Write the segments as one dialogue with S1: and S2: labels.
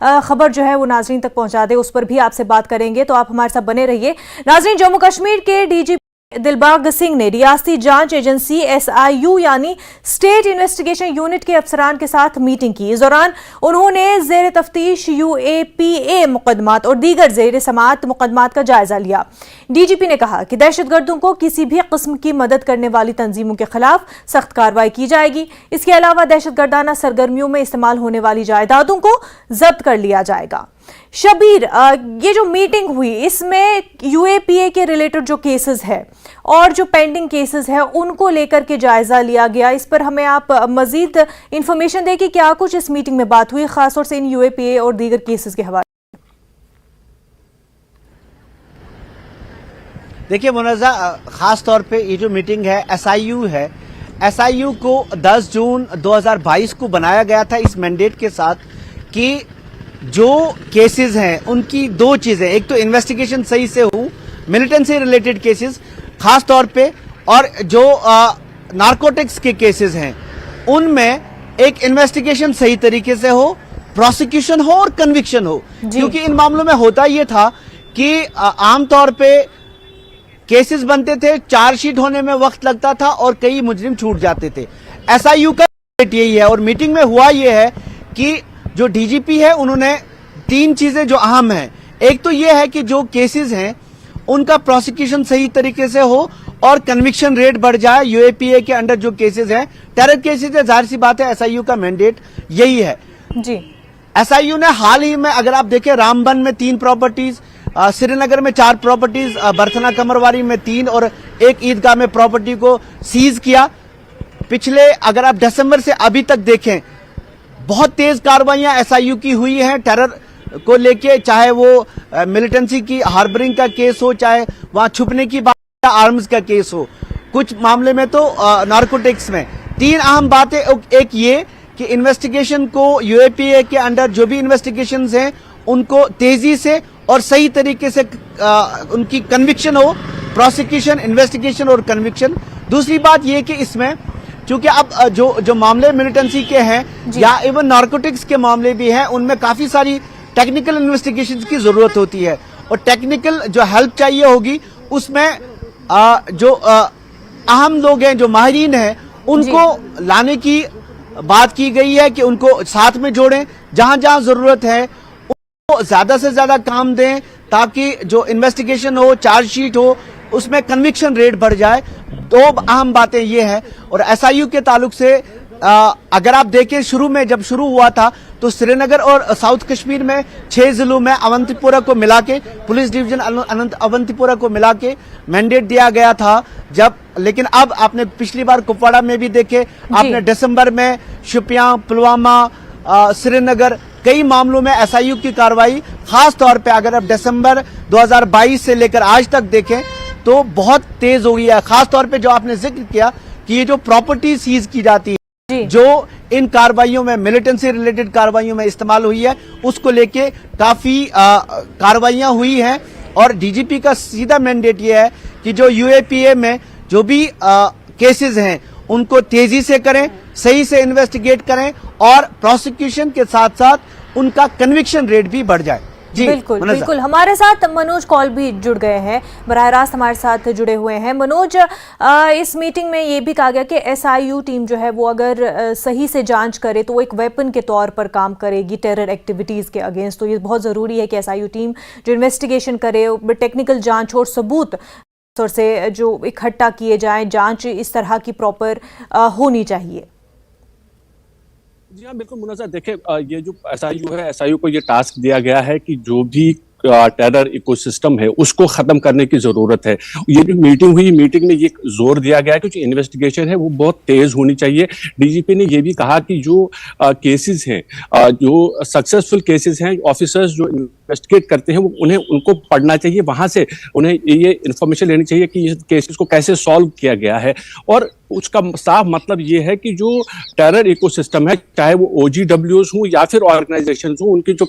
S1: खबर जो है वो नाजरीन तक पहुंचा दे, उस पर भी आपसे बात करेंगे, तो आप हमारे साथ बने रहिए। नाजरीन, जम्मू कश्मीर के डीजीपी दिलबाग सिंह ने रियासती जांच एजेंसी SIU यानी स्टेट इन्वेस्टिगेशन यूनिट के अफसरान के साथ मीटिंग की। इस दौरान उन्होंने जेर तफ्तीश UAPA मुकदमात और दीगर जेर समाअत मुकदमात का जायजा लिया। डीजीपी ने कहा कि दहशतगर्दों को किसी भी किस्म की मदद करने वाली तंजीमों के खिलाफ सख्त कार्रवाई की जाएगी। इसके अलावा दहशतगर्दाना सरगर्मियों में इस्तेमाल होने वाली जायदादों को जब्त कर लिया जाएगा। शबीर, ये जो मीटिंग हुई इसमें UAPA के रिलेटेड जो केसेस है और जो पेंडिंग केसेस है उनको लेकर के जायजा लिया गया। इस पर हमें आप मजीद इंफॉर्मेशन दें कि क्या कुछ इस मीटिंग में बात हुई, खासतौर से इन UAPA और दीगर केसेस के हवाले।
S2: देखिए मुनज़्ज़ा, खास तौर पे ये जो मीटिंग है SIU है, SIU को 10 जून 2022 को बनाया गया था इस मैंडेट के साथ कि जो केसेस हैं उनकी दो चीजें, एक तो इन्वेस्टिगेशन सही से हो, मिलिटेंसी रिलेटेड केसेस खास तौर पे, और जो नारकोटिक्स के केसेस हैं उनमें एक इन्वेस्टिगेशन सही तरीके से हो, प्रोसिक्यूशन हो और कन्विक्शन हो। क्योंकि इन मामलों में होता ये था कि आमतौर पे केसेस बनते थे, चार्जशीट होने में वक्त लगता था और कई मुजरिम छूट जाते थे। SIU का यही है और मीटिंग में हुआ ये है कि जो डीजीपी है उन्होंने तीन चीजें जो अहम हैं, एक तो ये है कि जो केसेस हैं उनका प्रोसिक्यूशन सही तरीके से हो और कन्विक्शन रेट बढ़ जाए। UAPA के अंडर जो केसेस हैं, टेरर केसेस है, जाहिर सी बात है SIU का मैंडेट यही है
S1: जी।
S2: SIU ने हाल ही में अगर आप देखें, रामबन में 3 प्रॉपर्टीज, श्रीनगर में 4 प्रॉपर्टीज, बरथना कमरवारी में 3 और एक ईदगाह में प्रॉपर्टी को सीज किया। पिछले अगर आप दिसंबर से अभी तक देखें, बहुत तेज कार्रवाइयां SIU की हुई हैं टेरर को लेके, चाहे वो मिलिटेंसी की हार्बरिंग का केस हो, चाहे वहां छुपने की बात या आर्म्स का केस हो, कुछ मामले में तो नारकोटिक्स में। 3 अहम बातें, एक ये कि इन्वेस्टिगेशन को UAPA के अंडर जो भी इन्वेस्टिगेशंस हैं उनको तेजी से और सही तरीके से उनकी कन्विक्शन हो, प्रोसिक्यूशन, इन्वेस्टिगेशन और कन्विक्शन। दूसरी बात ये कि इसमें क्योंकि अब जो मामले मिलिटेंसी के हैं या इवन नारकोटिक्स के मामले भी हैं, उनमें काफी सारी टेक्निकल इन्वेस्टिगेशन की जरूरत होती है और टेक्निकल जो हेल्प चाहिए होगी उसमें जो अहम लोग हैं, जो माहिरीन हैं, उनको लाने की बात की गई है कि उनको साथ में जोड़ें, जहां जहां जरूरत है उनको ज्यादा से ज्यादा काम दें ताकि जो इन्वेस्टिगेशन हो, चार्जशीट हो, उसमें कन्विक्शन रेट बढ़ जाए। 2 अहम बातें ये हैं। और SIU के ताल्लुक से अगर आप देखें, शुरू में जब शुरू हुआ था तो श्रीनगर और साउथ कश्मीर में 6 जिलों में अवंतीपोरा को मिला के, पुलिस डिवीजन अवंतीपोरा को मिला के मैंडेट दिया गया था जब, लेकिन अब आपने पिछली बार कुपवाड़ा में भी देखे, आपने दिसंबर में शोपियां, पुलवामा, श्रीनगर, कई मामलों में SIU की कार्रवाई खास तौर पे अगर आप दिसंबर 2022 से लेकर आज तक देखें तो बहुत तेज हो गई है। खास तौर पे जो आपने जिक्र किया कि ये जो प्रॉपर्टी सीज की जाती है, जो इन कार्रवाइयों में, मिलिटेंसी रिलेटेड कार्रवाइयों में इस्तेमाल हुई है, उसको लेके काफी कार्रवाइयां हुई हैं। और डीजीपी का सीधा मैंडेट ये है कि जो UAPA में जो भी केसेस हैं उनको तेजी से करें, सही से इन्वेस्टिगेट करें और प्रोसिक्यूशन के साथ साथ उनका कन्विक्शन रेट भी बढ़ जाए। जी
S1: बिल्कुल बिल्कुल। हमारे साथ मनोज कॉल भी जुड़ गए हैं, बराह रास्त हमारे साथ जुड़े हुए हैं। मनोज, इस मीटिंग में ये भी कहा गया कि SIU टीम जो है वो अगर सही से जांच करे तो वो एक वेपन के तौर पर काम करेगी टेरर एक्टिविटीज के अगेंस्ट। तो ये बहुत जरूरी है कि SIU टीम जो इन्वेस्टिगेशन करे, टेक्निकल जांच और सबूत तौर से जो इकट्ठा किए जाए, जांच इस तरह की प्रॉपर होनी चाहिए।
S3: जी हाँ, बिल्कुल मुनज़्ज़ा। देखिए, ये जो SIU है, SIU को ये टास्क दिया गया है कि जो भी टेरर इकोसिस्टम है उसको खत्म करने की जरूरत है। ये जो मीटिंग हुई, मीटिंग में ये जोर दिया गया कि जो इन्वेस्टिगेशन है वो बहुत तेज होनी चाहिए। डीजीपी ने ये भी कहा कि जो केसेस हैं, जो सक्सेसफुल केसेस हैं, ऑफिसर्स जो इन्वेस्टिगेट करते हैं वो उनको पढ़ना चाहिए, वहां से उन्हें ये इन्फॉर्मेशन लेनी चाहिए कि ये केसेस को कैसे सॉल्व किया गया है। और उसका साफ मतलब ये है कि जो टेरर इकोसिस्टम है, चाहे वो OGWs हों या फिर ऑर्गेनाइजेशन हों, उनकी जो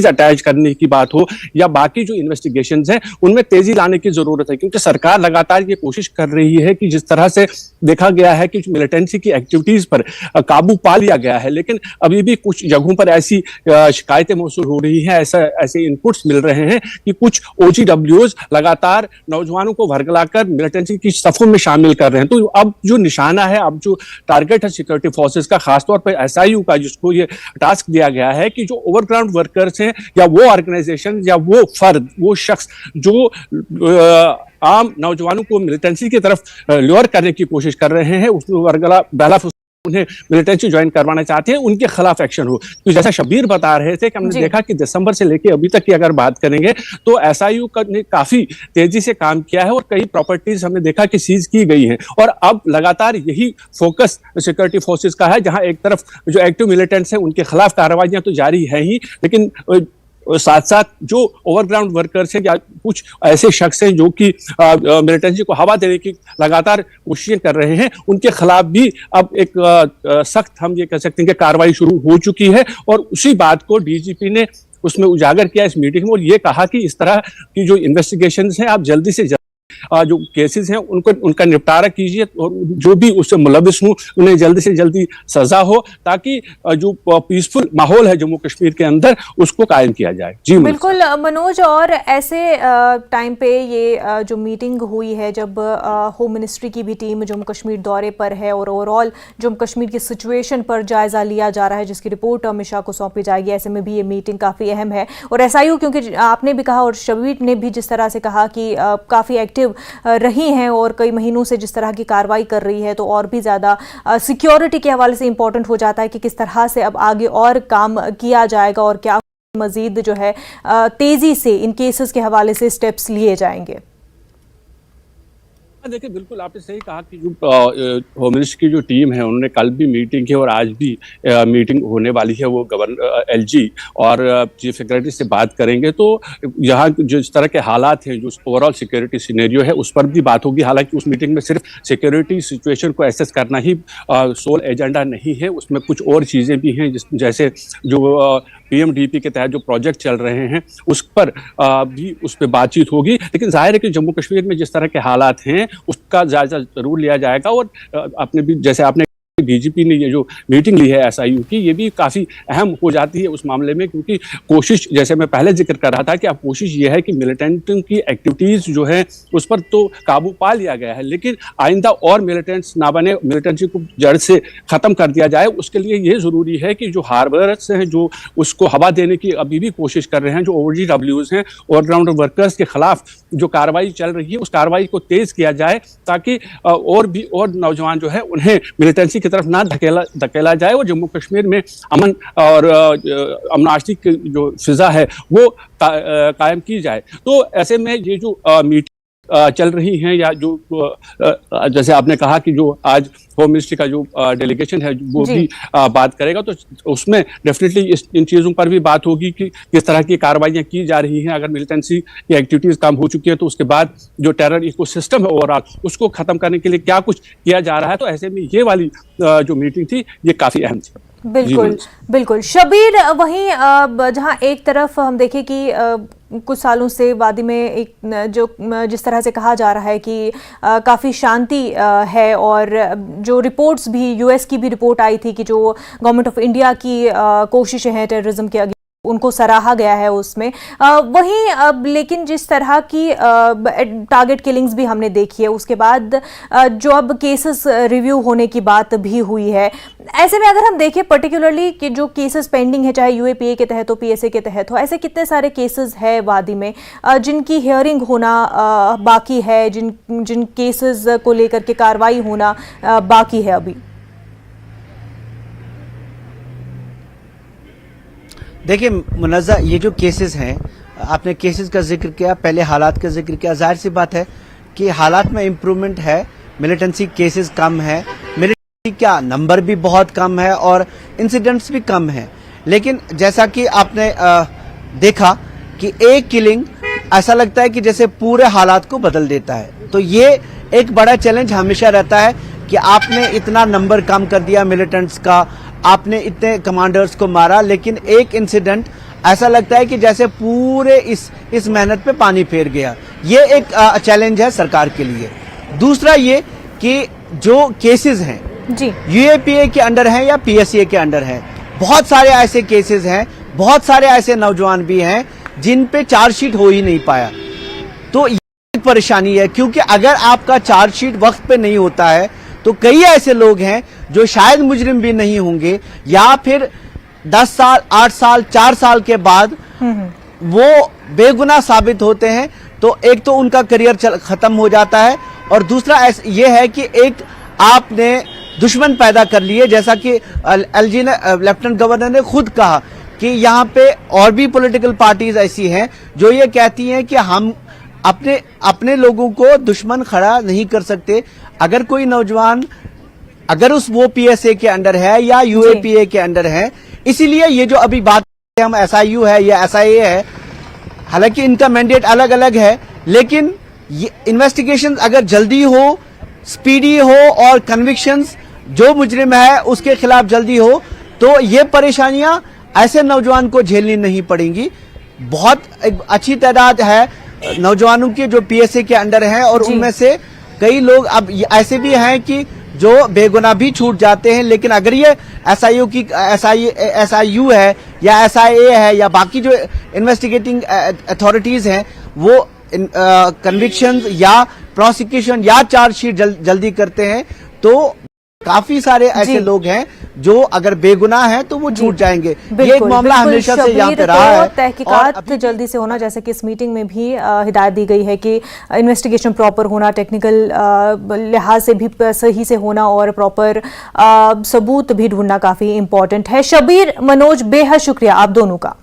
S3: अटैच करने की बात हो या बाकी जो इन्वेस्टिगेशंस हैं उनमें तेजी लाने की जरूरत है, क्योंकि सरकार लगातार ये कोशिश कर रही है कि जिस तरह से देखा गया है कि मिलिटेंसी की एक्टिविटीज पर काबू पा लिया गया है, लेकिन अभी भी कुछ जगहों पर ऐसी शिकायतें मौसूल हो रही हैं, ऐसे इनपुट्स मिल रहे हैं कि कुछ OGWs लगातार नौजवानों को भड़काकर मिलिटेंसी की सफों में शामिल कर रहे हैं। तो अब जो निशाना है, अब जो टारगेट है सिक्योरिटी फोर्सेस का, खासतौर पर SIU का, जिसको ये टास्क दिया गया है कि जो ओवरग्राउंड वर्कर्स हैं या वो ऑर्गेनाइजेशन या वो फर्द, वो शख्स जो आम नौजवानों को मिलिटेंसी की तरफ ल्योर करने की कोशिश कर रहे हैं, उन्हें मिलिटेंसी ज्वाइन करवाना चाहते हैं, उनके खिलाफ एक्शन हो। तो जैसा शब्बीर बता रहे थे कि हमने देखा कि दिसंबर से लेकर अभी तक की अगर बात करेंगे तो SIU ने काफी तेजी से काम किया है और कई प्रॉपर्टीज हमने देखा कि सीज की गई हैं, और अब लगातार यही फोकस सिक्योरिटी फोर्सेस का है, जहां एक तरफ जो एक्टिव मिलिटेंट्स हैं उनके खिलाफ कार्रवाइयां तो जारी है ही, लेकिन साथ साथ जो ओवरग्राउंड वर्कर्स हैं या कुछ ऐसे शख्स हैं जो कि मिलिटेंसी को हवा देने की लगातार कोशिशें कर रहे हैं, उनके खिलाफ भी अब एक सख्त, हम ये कह सकते हैं कि कार्रवाई शुरू हो चुकी है। और उसी बात को DGP ने उसमें उजागर किया इस मीटिंग में, और ये कहा कि इस तरह की जो इन्वेस्टिगेशंस हैं आप जल्दी से जो केसेस हैं उनका निपटारा कीजिए, और जो भी उससे मुलविस हों उन्हें जल्दी से जल्दी सजा हो, ताकि जो पीसफुल माहौल है जम्मू कश्मीर के अंदर उसको कायम किया जाए। जी
S1: बिल्कुल मनोज, और ऐसे टाइम पे ये जो मीटिंग हुई है, जब होम मिनिस्ट्री की भी टीम जम्मू कश्मीर दौरे पर है और ओवरऑल जम्मू कश्मीर की सिचुएशन पर जायजा लिया जा रहा है, जिसकी रिपोर्ट अमित शाह को सौंपी जाएगी, ऐसे में भी ये मीटिंग काफ़ी अहम है। और SIU, क्योंकि आपने भी कहा और शबीर ने भी जिस तरह से कहा कि काफ़ी एक्टिव रही हैं और कई महीनों से जिस तरह की कार्रवाई कर रही है, तो और भी ज़्यादा सिक्योरिटी के हवाले से इंपॉर्टेंट हो जाता है कि किस तरह से अब आगे और काम किया जाएगा और क्या मजीद जो है तेज़ी से इन केसेस के हवाले से स्टेप्स लिए जाएंगे।
S3: देखिए, बिल्कुल आपने सही कहा कि जो होम मिनिस्ट्री की जो टीम है उन्होंने कल भी मीटिंग की और आज भी मीटिंग होने वाली है। वो गवर्नर LG और चीफ सेक्रेटरी से बात करेंगे, तो यहाँ जो इस तरह के हालात हैं, जो ओवरऑल सिक्योरिटी सिनेरियो है, उस पर भी बात होगी। हालांकि उस मीटिंग में सिर्फ सिक्योरिटी सिचुएशन को एसेस करना ही सोल एजेंडा नहीं है, उसमें कुछ और चीज़ें भी हैं, जैसे जो PMDP के तहत जो प्रोजेक्ट चल रहे हैं उस पर भी उस पर बातचीत होगी। लेकिन जाहिर है कि जम्मू कश्मीर में जिस तरह के हालात हैं उसका जायजा जरूर लिया जाएगा। और आपने भी, जैसे आपने DGP ने ये जो मीटिंग ली है SIU की, ये भी काफ़ी अहम हो जाती है उस मामले में, क्योंकि कोशिश, जैसे मैं पहले जिक्र कर रहा था कि अब कोशिश ये है कि मिलिटेंटों की एक्टिविटीज़ जो है उस पर तो काबू पा लिया गया है, लेकिन आइंदा और मिलिटेंट्स ना बने, मिलिटेंसी को जड़ से ख़त्म कर दिया जाए। उसके लिए ये ज़रूरी है कि जो हार्बर्स हैं, जो उसको हवा देने की अभी भी कोशिश कर रहे हैं, जो OGWs हैं, ओवरग्राउंड वर्कर्स के खिलाफ जो कार्रवाई चल रही है, उस कार्रवाई को तेज़ किया जाए, ताकि और नौजवान जो है उन्हें मिलिटेंसी तरफ ना धकेला जाए और जम्मू कश्मीर में अमन और अमनाशी की जो फिजा है वो कायम की जाए। तो ऐसे में ये जो मीटिंग चल रही हैं, या जो जैसे आपने कहा कि जो आज होम मिनिस्ट्री का जो डेलीगेशन है वो भी बात करेगा, तो उसमें डेफिनेटली इन चीज़ों पर भी बात होगी कि किस तरह की कार्रवाइयाँ की जा रही हैं। अगर मिलिटेंसी की एक्टिविटीज़ कम हो चुकी है तो उसके बाद जो टेरर इकोसिस्टम है ओवरऑल उसको ख़त्म करने के लिए क्या कुछ किया जा रहा है। तो ऐसे में ये वाली जो मीटिंग थी ये काफ़ी अहम थी।
S1: बिल्कुल बिल्कुल। शबीर, वहीं जहां एक तरफ हम देखें कि कुछ सालों से वादी में एक जो जिस तरह से कहा जा रहा है कि काफ़ी शांति है, और जो रिपोर्ट्स भी, US की भी रिपोर्ट आई थी कि जो गवर्नमेंट ऑफ इंडिया की कोशिशें हैं टेररिज्म के अगेंस्ट, उनको सराहा गया है उसमें। वहीं लेकिन जिस तरह की टारगेट किलिंग्स भी हमने देखी है, उसके बाद जो अब केसेस रिव्यू होने की बात भी हुई है, ऐसे में अगर हम देखें पर्टिकुलरली कि जो केसेस पेंडिंग है, चाहे UAPA के तहत हो, PSA के तहत हो, ऐसे कितने सारे केसेस है वादी में जिनकी हियरिंग होना बाकी है, जिन केसेस को लेकर के कार्रवाई होना बाकी है अभी?
S2: देखिए मुनज़्ज़ा, ये जो केसेस हैं, आपने केसेस का जिक्र किया, पहले हालात का जिक्र किया। जाहिर सी बात है कि हालात में इम्प्रूवमेंट है, मिलिटेंसी केसेस कम है, मिलिटेंसी का नंबर भी बहुत कम है और इंसिडेंट्स भी कम है। लेकिन जैसा कि आपने देखा कि एक किलिंग ऐसा लगता है कि जैसे पूरे हालात को बदल देता है। तो ये एक बड़ा चैलेंज हमेशा रहता है कि आपने इतना नंबर कम कर दिया मिलिटेंट्स का, आपने इतने कमांडर्स को मारा, लेकिन एक इंसिडेंट ऐसा लगता है कि जैसे पूरे इस मेहनत पे पानी फेर गया। ये एक चैलेंज है सरकार के लिए। दूसरा ये कि जो केसेस हैं
S1: जी
S2: यूएपीए के अंडर हैं या पीएसए के अंडर हैं, बहुत सारे ऐसे केसेस हैं, बहुत सारे ऐसे नौजवान भी हैं जिन पे चार्जशीट हो ही नहीं पाया। तो ये एक परेशानी है, क्योंकि अगर आपका चार्जशीट वक्त पे नहीं होता है तो कई ऐसे लोग हैं जो शायद मुजरिम भी नहीं होंगे, या फिर 10 साल 8 साल 4 साल के बाद वो बेगुनाह साबित होते हैं। तो एक तो उनका करियर खत्म हो जाता है, और दूसरा ये है कि एक आपने दुश्मन पैदा कर लिए, जैसा कि एलजी ने लेफ्टिनेंट गवर्नर ने खुद कहा कि यहाँ पे और भी पॉलिटिकल पार्टीज ऐसी हैं जो ये कहती हैं कि हम अपने लोगों को दुश्मन खड़ा नहीं कर सकते। अगर कोई नौजवान अगर वो पीएसए के अंडर है या यूएपीए के अंडर है, इसीलिए ये जो अभी बात हम एसआईयू है या एसआईए है, हालांकि इनका मैंडेट अलग अलग है, लेकिन ये इन्वेस्टिगेशन अगर जल्दी हो, स्पीडी हो और कन्विक्शंस जो मुजरिम है उसके खिलाफ जल्दी हो, तो ये परेशानियां ऐसे नौजवान को झेलनी नहीं पड़ेंगी। बहुत अच्छी तादाद है नौजवानों की जो पीएसए के अंडर हैं, और उनमें से कई लोग अब ऐसे भी हैं कि जो बेगुनाह भी छूट जाते हैं। लेकिन अगर ये एसआईयू है या एसआईए है या बाकी जो इन्वेस्टिगेटिंग अथॉरिटीज हैं, वो कन्विक्शन या प्रोसिक्यूशन या चार्जशीट जल्दी करते हैं, तो काफी सारे ऐसे लोग हैं जो अगर बेगुनाह हैं तो वो छूट जाएंगे। ये एक मामला हमेशा से यहाँ पे रहा है।
S1: तहकीकात जल्दी से होना, जैसे कि इस मीटिंग में भी हिदायत दी गई है कि इन्वेस्टिगेशन प्रॉपर होना, टेक्निकल लिहाज से भी सही से होना और प्रॉपर सबूत भी ढूंढना काफी इंपॉर्टेंट है। शबीर, मनोज, बेहद शुक्रिया आप दोनों का।